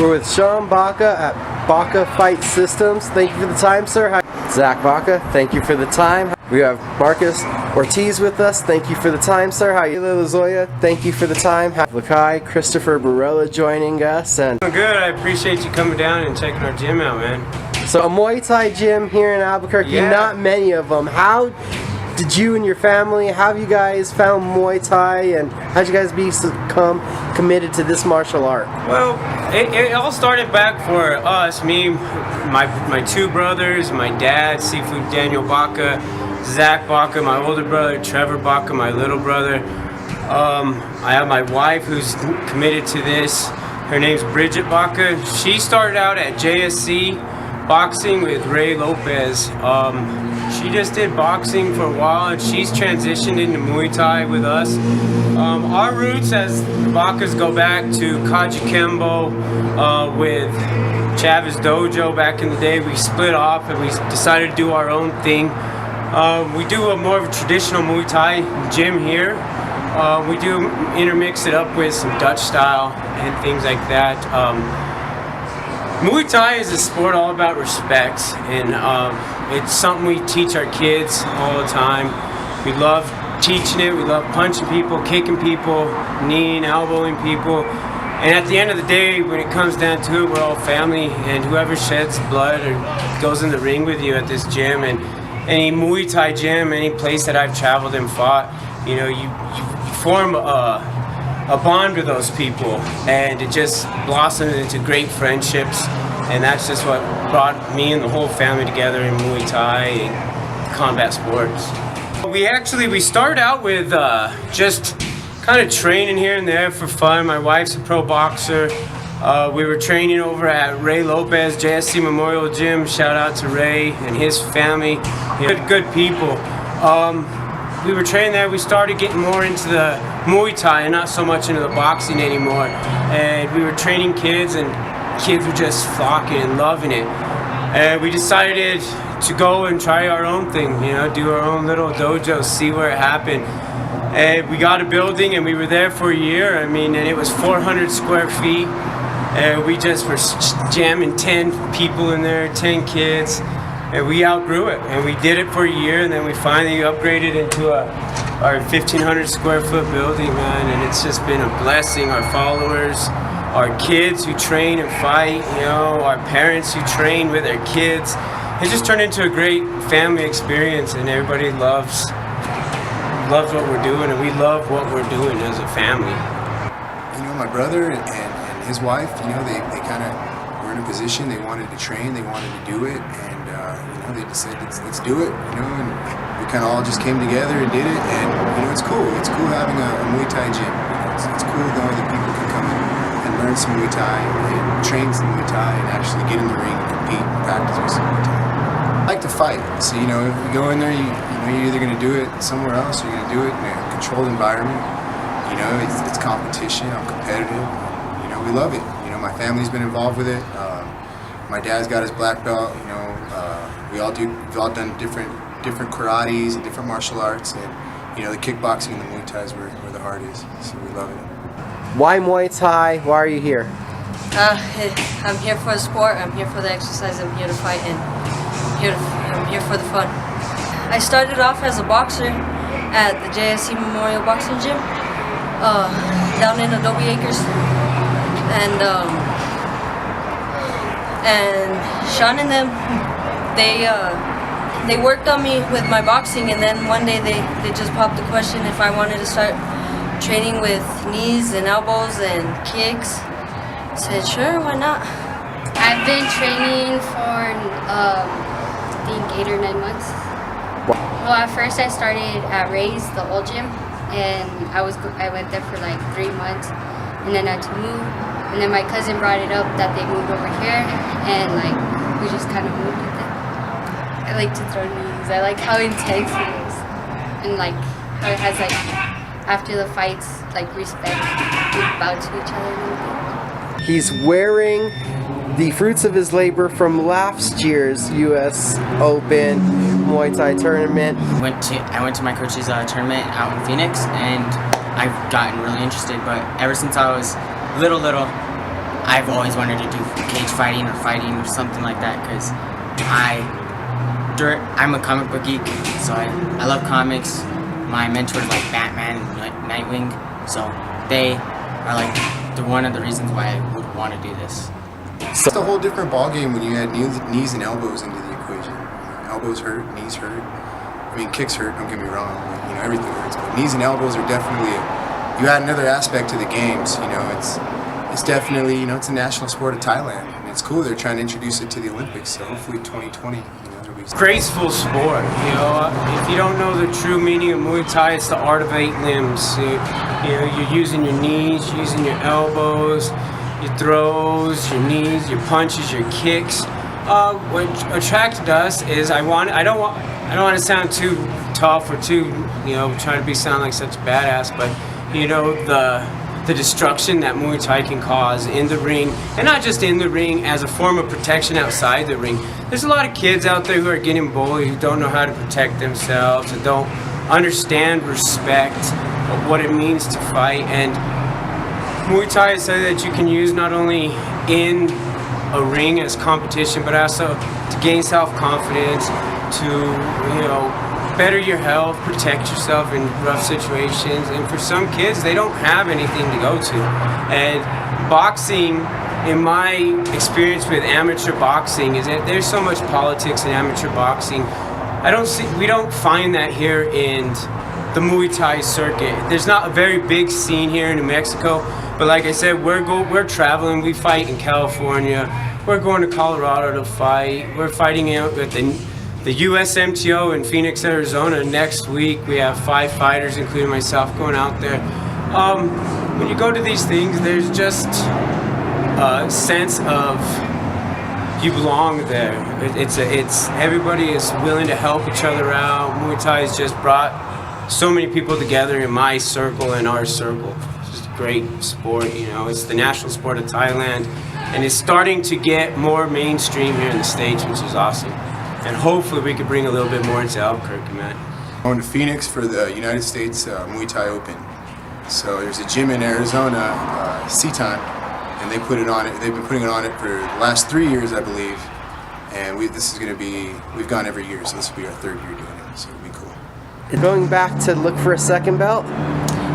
We're with Zack Baca at Baca Fight Systems. Thank you for the time, sir. Hi. Zack Baca, thank you for the time. We have Marcus Ortiz with us. Thank you for the time, sir. Hi. Kayla Iozoya, thank you for the time. Lakai Christoper Berela joining us. And good. I appreciate you coming down and checking our gym out, man. So a Muay Thai gym here in Albuquerque, yeah. Not many of them. How did you and your family, how have you guys found Muay Thai, and how did you guys become committed to this martial art? Well, it all started back for us, me, my two brothers, my dad, Seafood Daniel Baca, Zack Baca, my older brother, Trevor Baca, my little brother. I have my wife who's committed to this. Her name's Bridget Baca. She started out at JSC boxing with Ray Lopez. She just did boxing for a while and she's transitioned into Muay Thai with us. Our roots as Bacas go back to Kaji Kembo with Chavez Dojo back in the day. We split off and we decided to do our own thing. We do a more of a traditional Muay Thai gym here. We do intermix it up with some Dutch style and things like that. Muay Thai is a sport all about respect, and it's something we teach our kids all the time. We love teaching it, we love punching people, kicking people, kneeing, elbowing people. And at the end of the day, when it comes down to it, we're all family, and whoever sheds blood or goes in the ring with you at this gym, and any Muay Thai gym, any place that I've traveled and fought, you know, you form a bond with those people, and it just blossomed into great friendships, and that's just what brought me and the whole family together in Muay Thai and combat sports. We started out with just kind of training here and there for fun. My wife's a pro boxer. We were training over at Ray Lopez JSC Memorial Gym. Shout out to Ray and his family. Good people. We were training there. We started getting more into the Muay Thai and not so much into the boxing anymore. And we were training kids, and kids were just flocking and loving it. And we decided to go and try our own thing, you know, do our own little dojo, see where it happened. And we got a building, and we were there for a year. I mean, and it was 400 square feet. And we just were jamming 10 people in there, 10 kids. And we outgrew it, and we did it for a year, and then we finally upgraded into our 1,500 square foot building, man, and it's just been a blessing. Our followers, our kids who train and fight, you know, our parents who train with their kids. It just turned into a great family experience, and everybody loves what we're doing, and we love what we're doing as a family. You know, my brother and his wife, you know, they kind of were in a position, they wanted to train, they wanted to do it, and you know, they decided let's do it, you know, and we kind of all just came together and did it, and you know, it's cool having a Muay Thai gym. You know, it's cool knowing that people can come and learn some Muay Thai and train some Muay Thai and actually get in the ring and compete and practice with some Muay Thai. I like to fight, so you know, if you go in there, you know, you're either going to do it somewhere else or you're going to do it in a controlled environment. You know, it's competition, I'm competitive, you know, we love it. You know, my family's been involved with it. My dad's got his black belt, you know, we've all done different karates and different martial arts, and you know, the kickboxing and the Muay Thai is where the heart is, so we love it. Why Muay Thai? Why are you here? I'm here for the sport, I'm here for the exercise, I'm here to fight, and I'm here for the fun. I started off as a boxer at the JSC Memorial Boxing Gym down in Adobe Acres, and Sean and them, they worked on me with my boxing, and then one day they just popped the question if I wanted to start training with knees and elbows and kicks. I said, sure, why not? I've been training for I think 8 or 9 months. Well, at first I started at Ray's, the old gym, and I went there for like 3 months, and then I had to move. And then my cousin brought it up that they moved over here, and like we just kind of moved with it. I like to throw knees. I like how intense it is, and like how it has like after the fights, like respect. We bow to each other and everything. He's wearing the fruits of his labor from last year's US Open Muay Thai tournament. I went to my coach's tournament out in Phoenix, and I've gotten really interested. But ever since I was little, I've always wanted to do cage fighting or something like that because I'm a comic book geek, so I love comics. My mentors like Batman and Nightwing, so they are like one of the reasons why I would want to do this. It's a whole different ballgame when you add knees and elbows into the equation. Elbows hurt, knees hurt. I mean, kicks hurt, don't get me wrong, but, you know, everything hurts. But knees and elbows are definitely, you add another aspect to the games. You know, it's definitely, you know, it's a national sport of Thailand. And it's cool they're trying to introduce it to the Olympics, so hopefully 2020, you know, it'll be Graceful sport, you know. If you don't know the true meaning of Muay Thai, it's the art of 8 limbs. You know, you're using your knees, you're using your elbows, your throws, your knees, your punches, your kicks. What attracted us is I don't want to sound too tough or too, you know, trying to sound like such a badass, but you know, the destruction that Muay Thai can cause in the ring, and not just in the ring, as a form of protection outside the ring. There's a lot of kids out there who are getting bullied, who don't know how to protect themselves, and don't understand respect of what it means to fight. And Muay Thai is something that you can use not only in a ring as competition, but also to gain self-confidence, to, you know, better your health, protect yourself in rough situations. And for some kids, they don't have anything to go to. And boxing, in my experience with amateur boxing, is that there's so much politics in amateur boxing. We don't find that here in the Muay Thai circuit. There's not a very big scene here in New Mexico, but like I said, we're traveling. We fight in California. We're going to Colorado to fight. We're fighting out with the USMTO in Phoenix, Arizona next week. We have 5 fighters, including myself, going out there. When you go to these things, there's just a sense of you belong there. It's everybody is willing to help each other out. Muay Thai has just brought so many people together in my circle and our circle. It's just a great sport, you know. It's the national sport of Thailand, and it's starting to get more mainstream here in the States, which is awesome. And hopefully we could bring a little bit more into Albuquerque, man. Going to Phoenix for the United States Muay Thai Open. So there's a gym in Arizona, Seaton, and they put it on it. They've been putting it on it for the last 3 years, I believe. And we've gone every year, so this will be our 3rd year doing it. So it'll be cool. Going back to look for a second belt?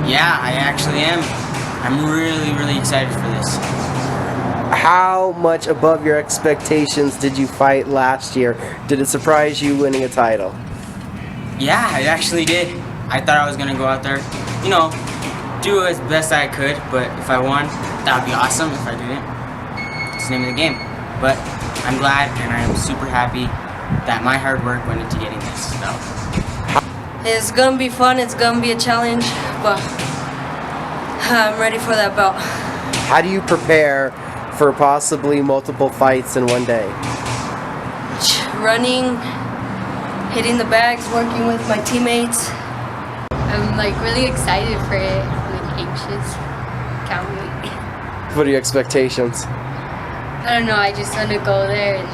Yeah, I actually am. I'm really, really excited for this. How much above your expectations did you fight last year? Did it surprise you winning a title? Yeah, it actually did. I thought I was going to go out there, you know, do as best I could, but if I won, that would be awesome. If I didn't, it's the name of the game. But I'm glad and I am super happy that my hard work went into getting this belt. It's gonna be fun, it's gonna be a challenge, but I'm ready for that belt. How do you prepare for possibly multiple fights in one day? Running, hitting the bags, working with my teammates. I'm like really excited for it. I'm like anxious. Can't wait. What are your expectations? I don't know, I just want to go there and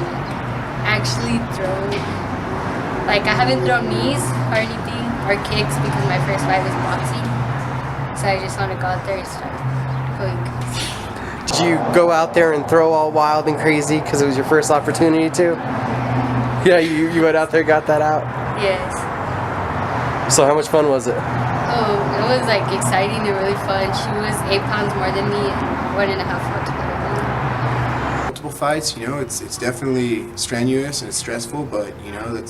actually throw. Like I haven't thrown knees or anything, or kicks, because my first fight was boxing. So I just want to go out there and start going. Did you go out there and throw all wild and crazy because it was your first opportunity to? Yeah, you went out there and got that out? Yes. So how much fun was it? Oh, it was like exciting and really fun. She was 8 pounds more than me and 1.5 pounds lighter than me. Multiple fights, you know, it's definitely strenuous and it's stressful, but you know,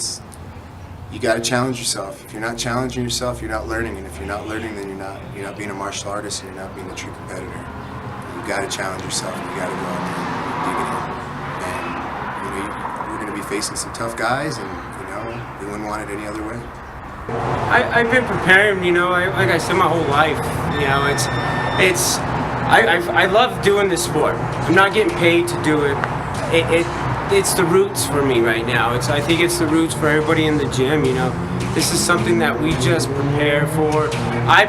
you got to challenge yourself. If you're not challenging yourself, you're not learning, and if you're not learning, then you're not being a martial artist and you're not being a true competitor. You got to challenge yourself, and you got to go out there and dig it in. And you know, we're going to be facing some tough guys, and you know, we wouldn't want it any other way. I've been preparing, you know, like I said, my whole life. You know, I love doing this sport. I'm not getting paid to do it. It's the roots for me right now. I think it's the roots for everybody in the gym, you know. This is something that we just prepare for. I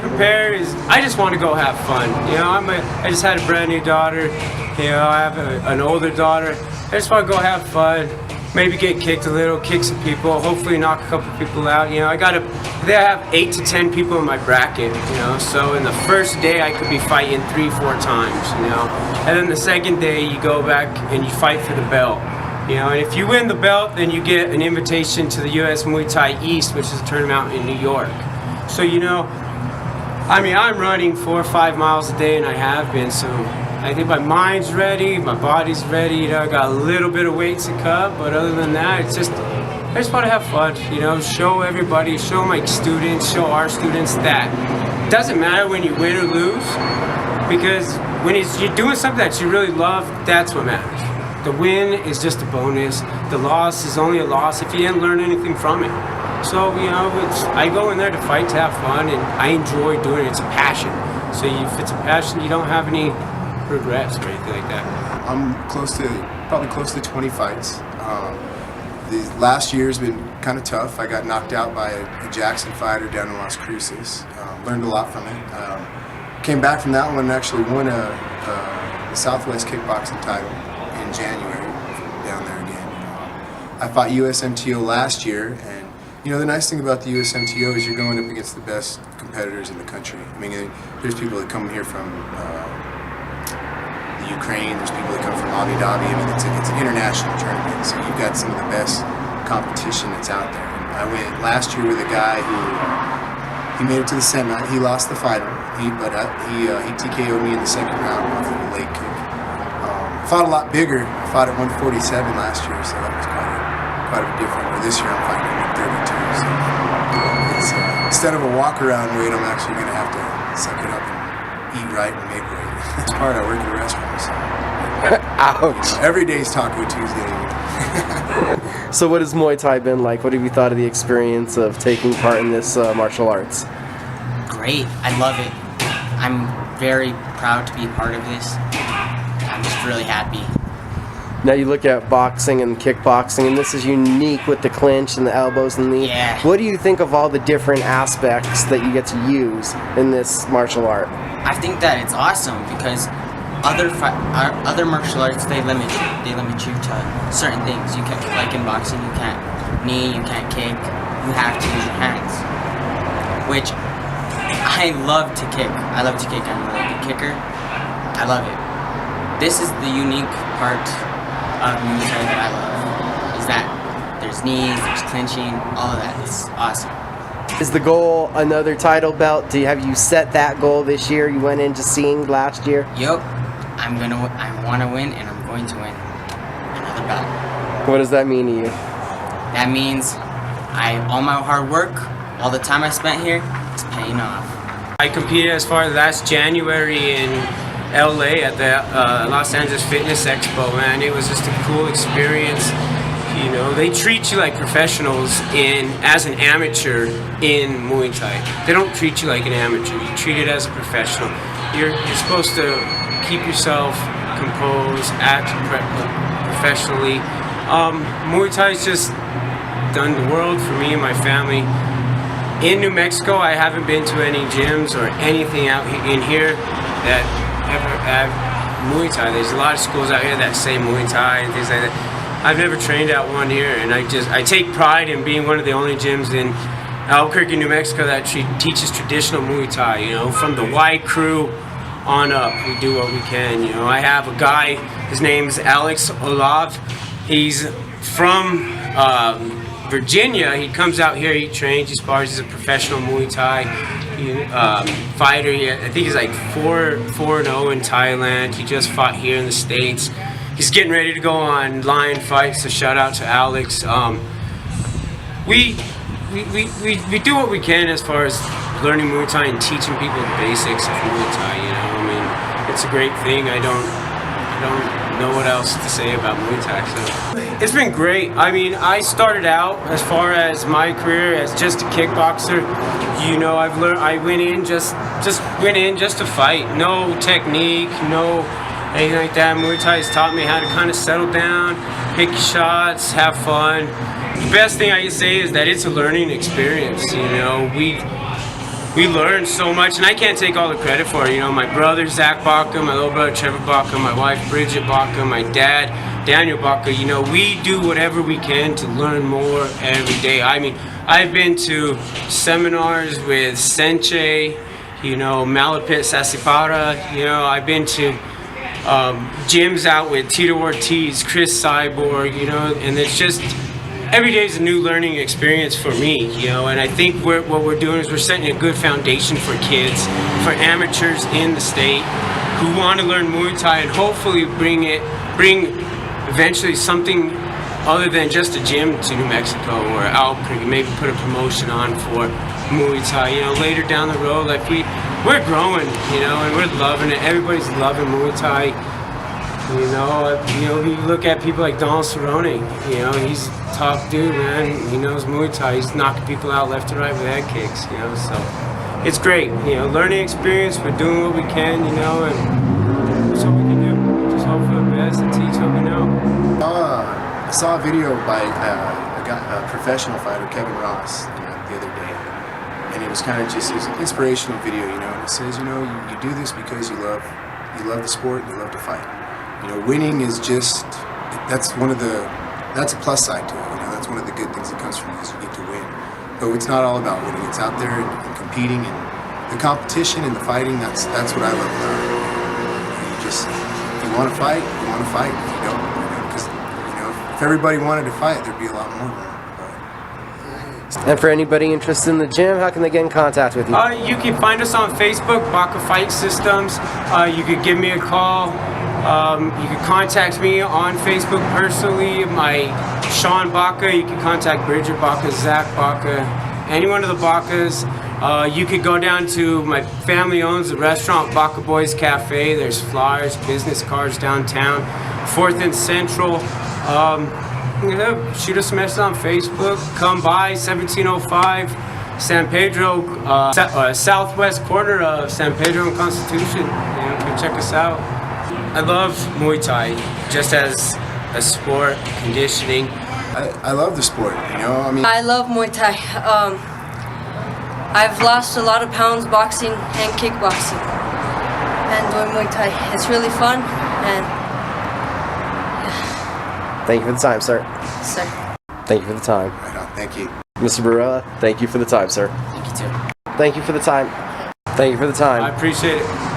just want to go have fun. You know, I just had a brand new daughter. You know, I have an older daughter. I just want to go have fun, maybe get kicked a little, kick some people, hopefully knock a couple people out. You know, I have 8 to 10 people in my bracket, you know, so in the first day I could be fighting 3-4 times, you know, and then the second day you go back and you fight for the belt, you know, and if you win the belt, then you get an invitation to the US Muay Thai East, which is a tournament in New York. So, you know, I mean, I'm running 4 or 5 miles a day, and I have been, so I think my mind's ready, my body's ready, you know, I got a little bit of weight to cut, but other than that, it's just, I just want to have fun, you know, show everybody, show my students, show our students that it doesn't matter when you win or lose, because when you're doing something that you really love, that's what matters. The win is just a bonus, the loss is only a loss if you didn't learn anything from it. So, you know, I go in there to fight, to have fun, and I enjoy doing it. It's a passion. So if it's a passion, you don't have any regrets or anything like that. I'm probably close to 20 fights. The last year's been kind of tough. I got knocked out by a Jackson fighter down in Las Cruces. Learned a lot from it. Came back from that one and actually won the Southwest kickboxing title in January down there again. I fought USMTO last year, and you know, the nice thing about the USMTO is you're going up against the best competitors in the country. I mean, there's people that come here from the Ukraine, there's people that come from Abu Dhabi. I mean, it's an international tournament, so you've got some of the best competition that's out there. I went last year with a guy who, he made it to the semi. He lost the final, but he TKO'd me in the second round off of a leg kick. Fought a lot bigger. I fought at 147 last year, so that was quite a bit different. But this year I'm fighting at 132. So it's, instead of a walk-around weight, I'm actually going to have to suck it up and eat right and make weight. It's part I work in a restaurant, so Ouch. you know, every day's Taco Tuesday. So what has Muay Thai been like? What have you thought of the experience of taking part in this martial arts? Great. I love it. I'm very proud to be a part of this. I'm just really happy. Now you look at boxing and kickboxing, and this is unique with the clinch and the elbows and the... Yeah. What do you think of all the different aspects that you get to use in this martial art? I think that it's awesome because other martial arts, they limit you. They limit you to certain things. You can't, like in boxing, you can't knee, you can't kick. You have to use your hands. Which I love to kick. I love to kick. I'm a really good kicker. I love it. This is the unique part of Muay Thai that I love, is that there's knees, there's clinching, all of that. It's awesome. Is the goal another title belt? Have you set that goal this year? You went into seeing last year? Yup. I want to win, and I'm going to win another belt. What does that mean to you? That means all my hard work, all the time I spent here, is paying off. I competed as far as last January in LA at the Los Angeles Fitness Expo, man. It was just a cool experience. You know, they treat you like professionals as an amateur in Muay Thai. They don't treat you like an amateur. You treat it as a professional. You're supposed to keep yourself composed, act professionally. Muay Thai's just done the world for me and my family. In New Mexico, I haven't been to any gyms or anything out in here that ever have Muay Thai. There's a lot of schools out here that say Muay Thai and things like that. I've never trained at one here, and I take pride in being one of the only gyms in Albuquerque, New Mexico that teaches traditional Muay Thai. You know, from the Y crew on up, we do what we can. You know, I have a guy. His name's Alex Olav. He's from Virginia. He comes out here, he trains, he spars. He's a professional Muay Thai fighter. I think he's like 4-0 in Thailand. He just fought here in the States. He's getting ready to go on Lion Fights, so shout out to Alex. We do what we can as far as learning Muay Thai and teaching people the basics of Muay Thai. You know, I mean, it's a great thing. I don't know what else to say about Muay Thai. So it's been great. I mean, I started out as far as my career as just a kickboxer. You know, I went in just to fight. No technique, no anything like that. Muay Thai has taught me how to kind of settle down, pick your shots, have fun. The best thing I can say is that it's a learning experience. You know, we learn so much, and I can't take all the credit for it. You know, my brother Zack Baca, my little brother Trevor Baca, my wife Bridget Baca, my dad Daniel Baca, you know, we do whatever we can to learn more every day. I mean, I've been to seminars with Senche, you know, Malapit Sasipara, you know, I've been to gyms out with Tito Ortiz, Chris Cyborg, you know, and it's just, every day is a new learning experience for me, you know, and I think what we're doing is we're setting a good foundation for kids, for amateurs in the state who want to learn Muay Thai and hopefully bring eventually something other than just a gym to New Mexico or Albuquerque, maybe put a promotion on for Muay Thai, you know, later down the road. Like we're growing, you know, and we're loving it. Everybody's loving Muay Thai. You know, you look at people like Donald Cerrone, you know, he's a tough dude, man. He knows Muay Thai. He's knocking people out left and right with head kicks, you know, so it's great. You know, learning experience, we're doing what we can, you know, and that's all we can do. Just hope for the best and teach what we know. I saw a video by a professional fighter, Kevin Ross, the other day, and it was kind of just an inspirational video, you know, and it says, you know, you do this because you love the sport, you love to fight. You know, winning is just, that's a plus side to it, you know, that's one of the good things that comes from it is you get to win. But it's not all about winning, it's out there and competing, and the competition and the fighting, that's what I love about it. You just, if you want to fight, you want to fight. If you don't, because, you know, if everybody wanted to fight, there'd be a lot more of them. And for anybody interested in the gym, how can they get in contact with you? You can find us on Facebook, Baca Fight Systems. You could give me a call. You can contact me on Facebook personally. My Sean Baca. You can contact Bridget Baca, Zack Baca, any one of the Bacas. You could go down to my family owns the restaurant Baca Boys Cafe. There's flyers, business cards downtown, 4th and Central. Yeah, shoot us a message on Facebook. Come by 1705 San Pedro, southwest corner of San Pedro and Constitution. You know, come check us out. I love Muay Thai just as a sport, conditioning. I love the sport, you know, I mean. I love Muay Thai. I've lost a lot of pounds boxing and kickboxing and doing Muay Thai. It's really fun and Thank you for the time, sir. sir. Thank you for the time. Right on, thank you. Mr. Berela, thank you for the time, sir. Thank you too. Thank you for the time. Thank you for the time. I appreciate it.